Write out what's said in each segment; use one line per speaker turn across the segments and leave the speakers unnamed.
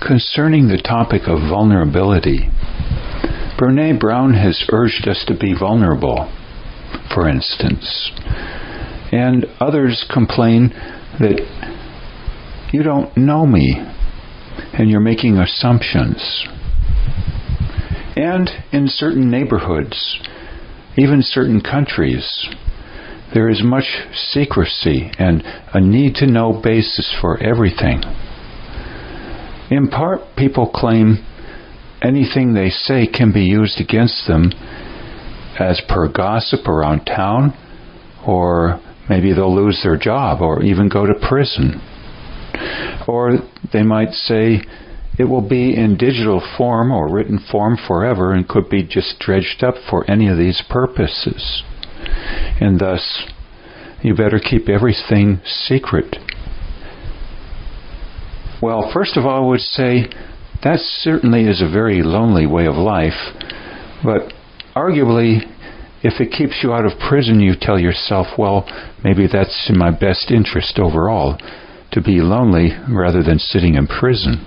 Concerning the topic of vulnerability, Brené Brown has urged us to be vulnerable, for instance. And others complain that you don't know me and you're making assumptions. And in certain neighborhoods, even certain countries, there is much secrecy and a need-to-know basis for everything. In part, people claim anything they say can be used against them as per gossip around town, or maybe they'll lose their job or even go to prison. Or they might say it will be in digital form or written form forever and could be just dredged up for any of these purposes. And thus, you better keep everything secret. Well, first of all, I would say that certainly is a very lonely way of life, but arguably, if it keeps you out of prison, you tell yourself, well, maybe that's in my best interest overall, to be lonely rather than sitting in prison.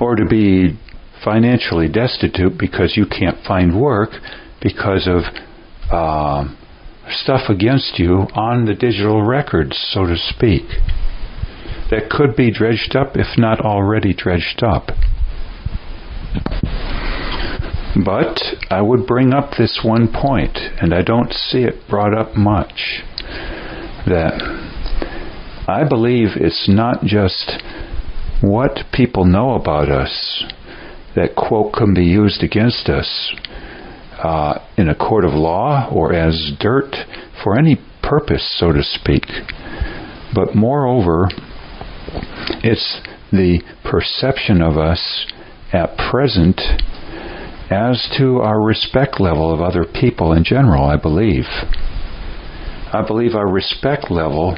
Or to be financially destitute because you can't find work because of stuff against you on the digital records, so to speak, that could be dredged up, if not already dredged up. But I would bring up this one point, and I don't see it brought up much, that I believe it's not just what people know about us that, quote, can be used against us in a court of law or as dirt for any purpose, so to speak. But moreover, it's the perception of us at present as to our respect level of other people in general, I believe. I believe our respect level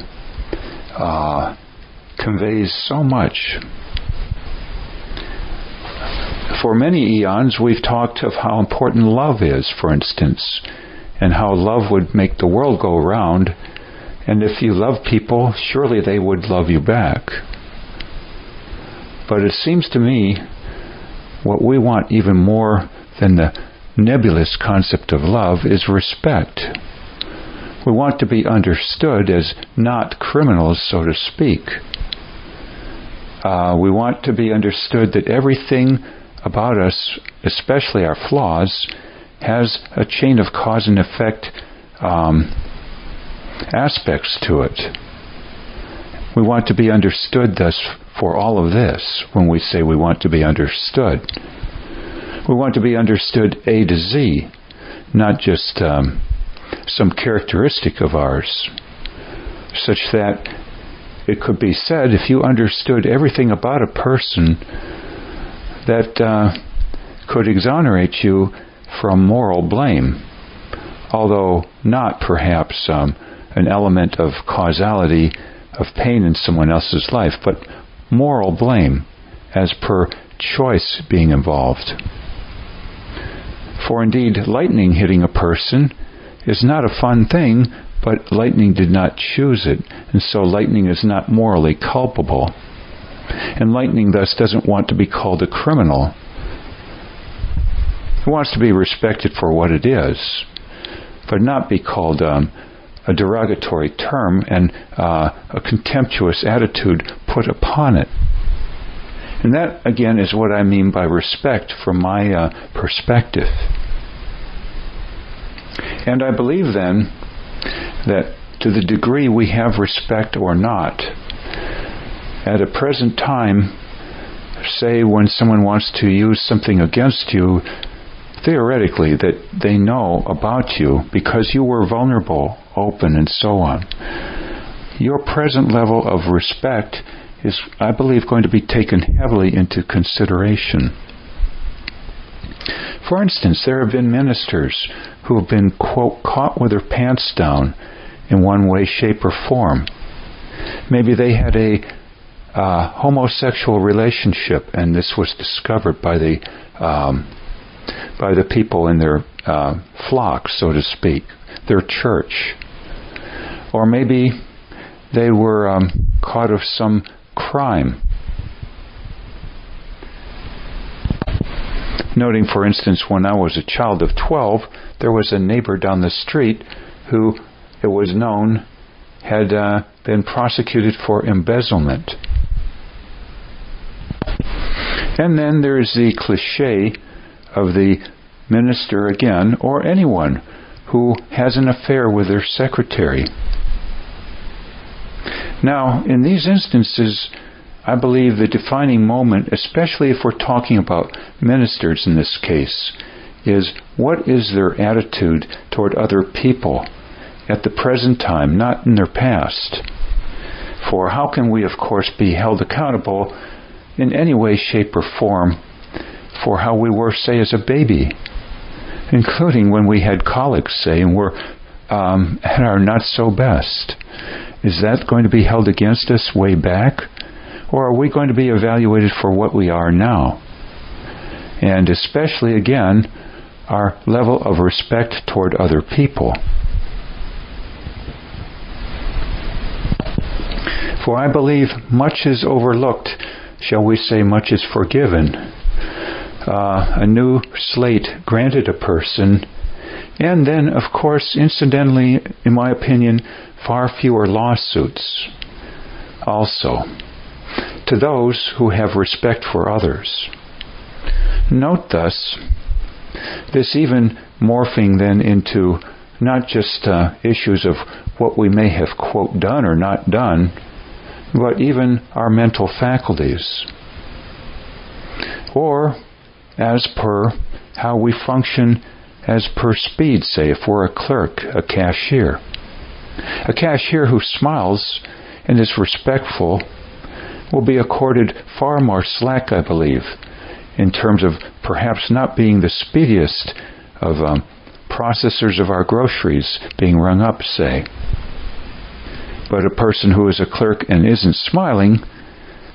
conveys so much. For many eons, we've talked of how important love is, for instance, and how love would make the world go round, and if you love people, surely they would love you back. But it seems to me what we want even more than the nebulous concept of love is respect. We want to be understood as not criminals, so to speak. We want to be understood that everything about us, especially our flaws, has a chain of cause and effect aspects to it. We want to be understood thus for all of this when we say we want to be understood. We want to be understood A to Z, not just some characteristic of ours, such that it could be said if you understood everything about a person that could exonerate you from moral blame, although not perhaps an element of causality of pain in someone else's life, but moral blame as per choice being involved. For indeed, lightning hitting a person is not a fun thing, but lightning did not choose it, and so lightning is not morally culpable. And lightning thus doesn't want to be called a criminal. It wants to be respected for what it is, but not be called a derogatory term and a contemptuous attitude put upon it. And that, again, is what I mean by respect from my perspective. And I believe then that to the degree we have respect or not, at a present time, say when someone wants to use something against you, theoretically, that they know about you because you were vulnerable, open, and so on, your present level of respect is, I believe, going to be taken heavily into consideration. For instance, there have been ministers who have been, quote, caught with their pants down in one way, shape, or form. Maybe they had a homosexual relationship, and this was discovered by the people in their flock, so to speak, their church. Or maybe they were caught of some crime. Noting, for instance, when I was a child of 12, there was a neighbor down the street who, it was known, had been prosecuted for embezzlement. And then there is the cliché of the minister again, or anyone who has an affair with their secretary. Now, in these instances, I believe the defining moment, especially if we're talking about ministers in this case, is what is their attitude toward other people at the present time, not in their past. For how can we, of course, be held accountable in any way, shape, or form for how we were, say, as a baby, including when we had colics, say, and were at our not so best? Is that going to be held against us way back? Or are we going to be evaluated for what we are now? And especially, again, our level of respect toward other people. For I believe much is overlooked, shall we say much is forgiven. A new slate granted a person, and then, of course, incidentally, in my opinion, far fewer lawsuits also, to those who have respect for others. Note thus, this even morphing then into not just issues of what we may have, quote, done or not done, but even our mental faculties. Or as per how we function as per speed, say, if we're a clerk, a cashier. A cashier who smiles and is respectful will be accorded far more slack, I believe, in terms of perhaps not being the speediest of processors of our groceries being rung up, say. But a person who is a clerk and isn't smiling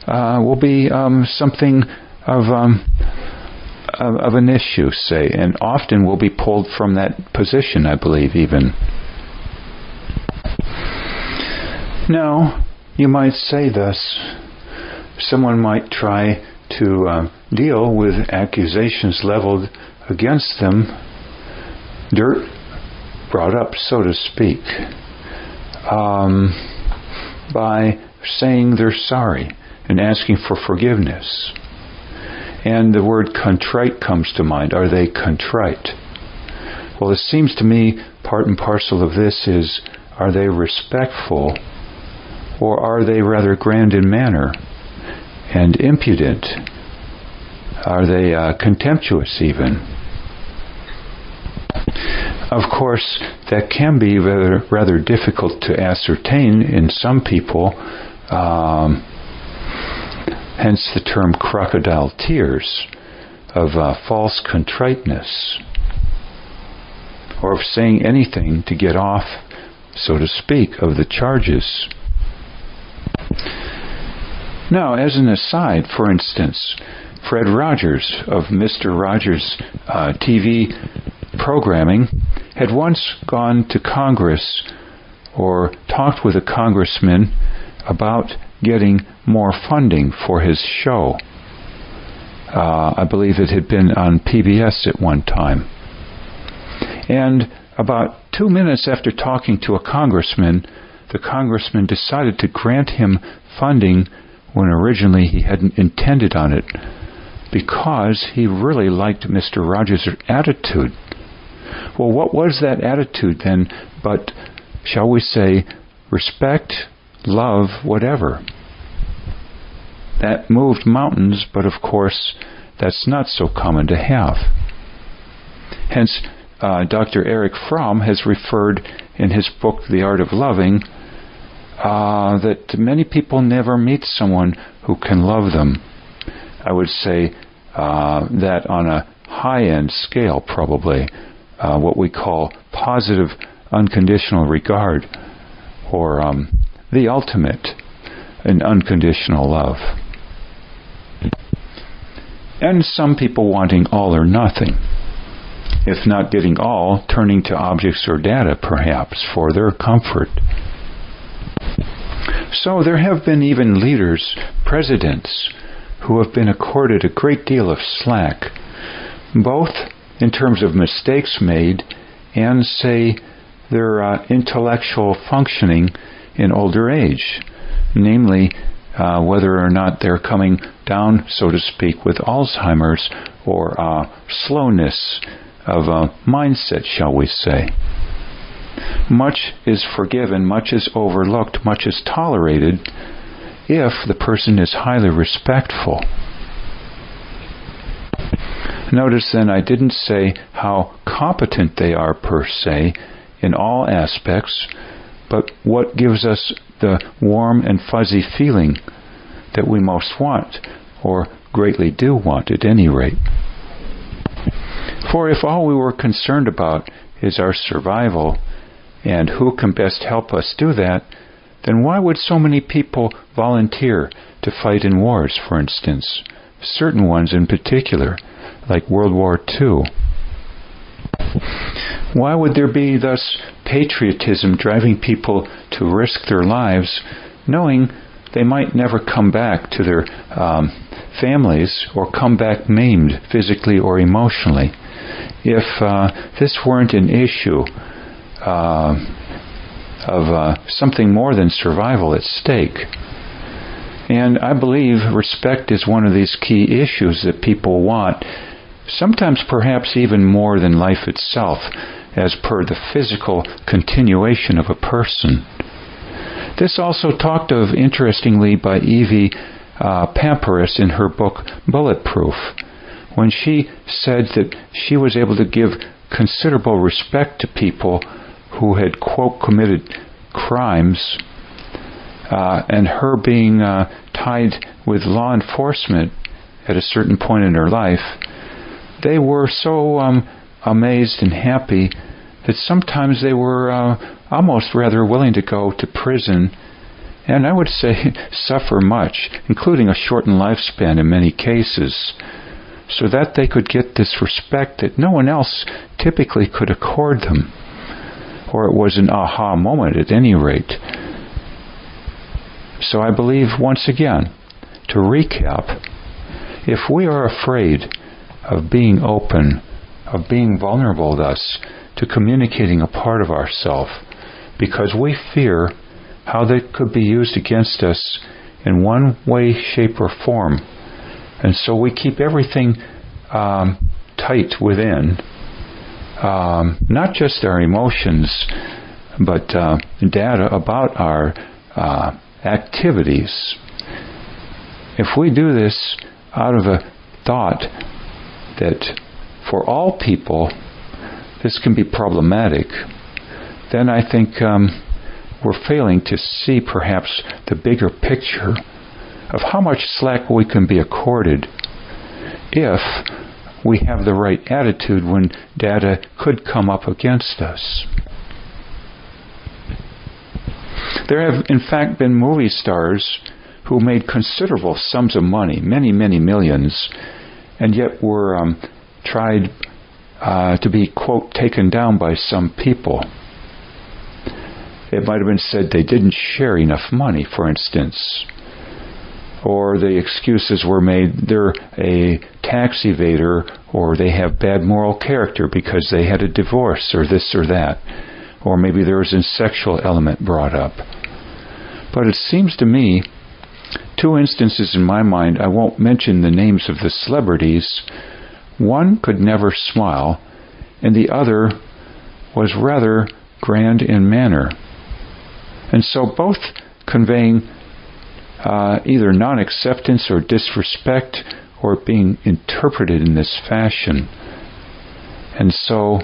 will be something of an issue, say, and often will be pulled from that position, I believe, even. Now, you might say thus, someone might try to deal with accusations leveled against them, dirt brought up, so to speak, by saying they're sorry and asking for forgiveness. And the word contrite comes to mind. Are they contrite? Well, it seems to me part and parcel of this is, are they respectful, or are they rather grand in manner and impudent? Are they contemptuous even? Of course, that can be rather difficult to ascertain in some people, hence the term crocodile tears, of false contriteness, or of saying anything to get off, so to speak, of the charges. Now, as an aside, for instance, Fred Rogers of Mr. Rogers' TV programming had once gone to Congress or talked with a congressman about getting more funding for his show. I believe it had been on PBS at one time. And about 2 minutes after talking to a congressman, the congressman decided to grant him funding when originally he hadn't intended on it, because he really liked Mr. Rogers' attitude. Well, what was that attitude then but, shall we say, respect, love, whatever? That moved mountains, but of course, that's not so common to have. Hence, Dr. Erich Fromm has referred in his book, The Art of Loving, that many people never meet someone who can love them. I would say that on a high-end scale, probably, what we call positive unconditional regard, or the ultimate in unconditional love. And some people wanting all or nothing. If not getting all, turning to objects or data, perhaps, for their comfort. So there have been even leaders, presidents, who have been accorded a great deal of slack, both in terms of mistakes made and, say, their intellectual functioning in older age, namely whether or not they're coming down, so to speak, with Alzheimer's or slowness of mindset, shall we say. Much is forgiven, much is overlooked, much is tolerated if the person is highly respectful. Notice then I didn't say how competent they are per se in all aspects, but what gives us the warm and fuzzy feeling that we most want, or greatly do want at any rate. For if all we were concerned about is our survival, and who can best help us do that, then why would so many people volunteer to fight in wars, for instance, certain ones in particular, like World War II? Why would there be thus patriotism driving people to risk their lives, knowing they might never come back to their families or come back maimed physically or emotionally, if this weren't an issue of something more than survival at stake? And I believe respect is one of these key issues that people want, sometimes perhaps even more than life itself, as per the physical continuation of a person. This also talked of, interestingly, by Evie Pamperis in her book Bulletproof, when she said that she was able to give considerable respect to people who had, quote, committed crimes, and her being tied with law enforcement at a certain point in her life, they were so amazed and happy that sometimes they were almost rather willing to go to prison, and I would say suffer much, including a shortened lifespan in many cases, so that they could get this respect that no one else typically could accord them. Or it was an aha moment at any rate. So I believe, once again, to recap, if we are afraid of being open, of being vulnerable thus, to communicating a part of ourself, because we fear how that could be used against us in one way, shape, or form, and so we keep everything tight within, not just our emotions, but data about our activities. If we do this out of a thought that for all people this can be problematic, then I think we're failing to see perhaps the bigger picture of how much slack we can be accorded if we have the right attitude when data could come up against us. There have in fact been movie stars who made considerable sums of money, many, many millions, and yet were tried to be, quote, taken down by some people. It might have been said they didn't share enough money, for instance. Or the excuses were made they're a tax evader, or they have bad moral character because they had a divorce, or this or that. Or maybe there was a sexual element brought up. But it seems to me, two instances in my mind, I won't mention the names of the celebrities. One could never smile, and the other was rather grand in manner. And so both conveying either non-acceptance or disrespect, or being interpreted in this fashion. And so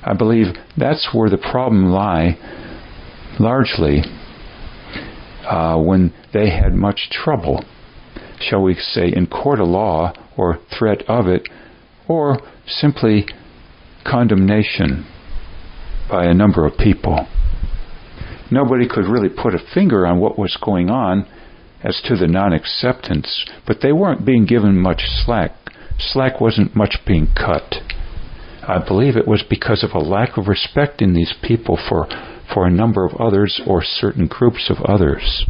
I believe that's where the problem lie, largely, when they had much trouble, shall we say, in court of law, or threat of it, or simply condemnation by a number of people. Nobody could really put a finger on what was going on as to the non-acceptance, but they weren't being given much slack. Slack wasn't much being cut. I believe it was because of a lack of respect in these people for for a number of others or certain groups of others.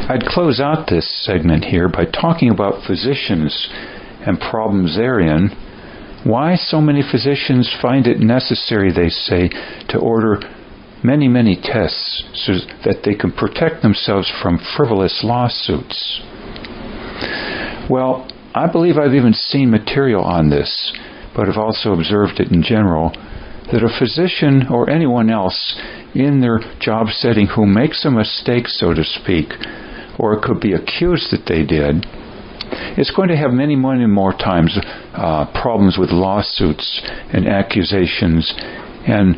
I'd close out this segment here by talking about physicians and problems therein. Why so many physicians find it necessary, they say, to order many, many tests so that they can protect themselves from frivolous lawsuits. Well, I believe I've even seen material on this, but have also observed it in general, that a physician or anyone else in their job setting who makes a mistake, so to speak, or it could be accused that they did, is going to have many, many more times problems with lawsuits and accusations and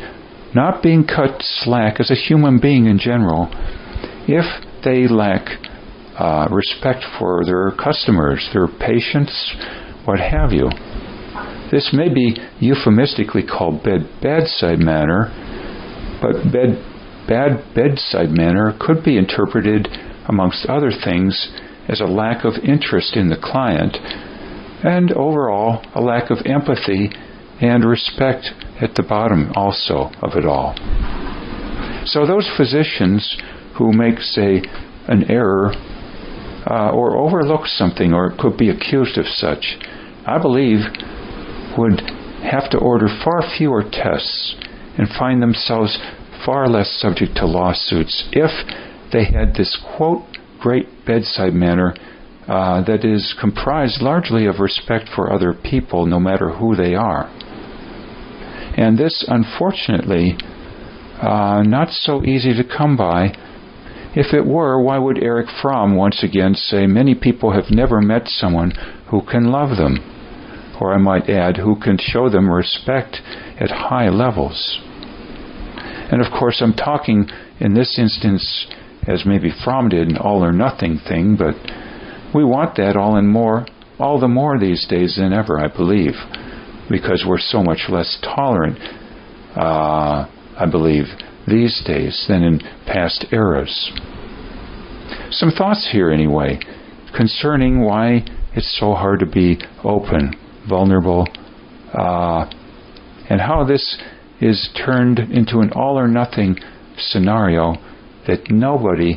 not being cut slack as a human being in general if they lack respect for their customers, their patients, what have you. This may be euphemistically called bedside manner, but bad bedside manner could be interpreted, amongst other things, as a lack of interest in the client and overall a lack of empathy and respect at the bottom also of it all. So those physicians who make, say, an error or overlook something or could be accused of such, I believe would have to order far fewer tests and find themselves far less subject to lawsuits if they had this, quote, great bedside manner that is comprised largely of respect for other people, no matter who they are. And this, unfortunately, not so easy to come by. If it were, why would Erich Fromm once again say, many people have never met someone who can love them, or I might add, who can show them respect at high levels. And of course, I'm talking in this instance, as maybe Fromm did, an all or nothing thing, but we want that all the more these days than ever, I believe, because we're so much less tolerant, I believe, these days than in past eras. Some thoughts here, anyway, concerning why it's so hard to be open, vulnerable, and how this is turned into an all or nothing scenario that nobody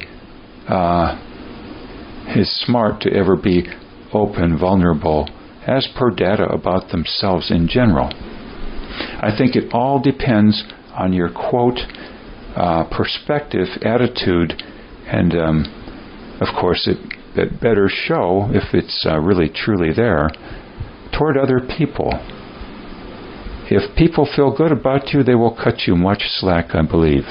is smart to ever be open, vulnerable, as per data about themselves in general. I think it all depends on your, quote, perspective, attitude, and of course it better show, if it's really truly there, toward other people. If people feel good about you, they will cut you much slack, I believe.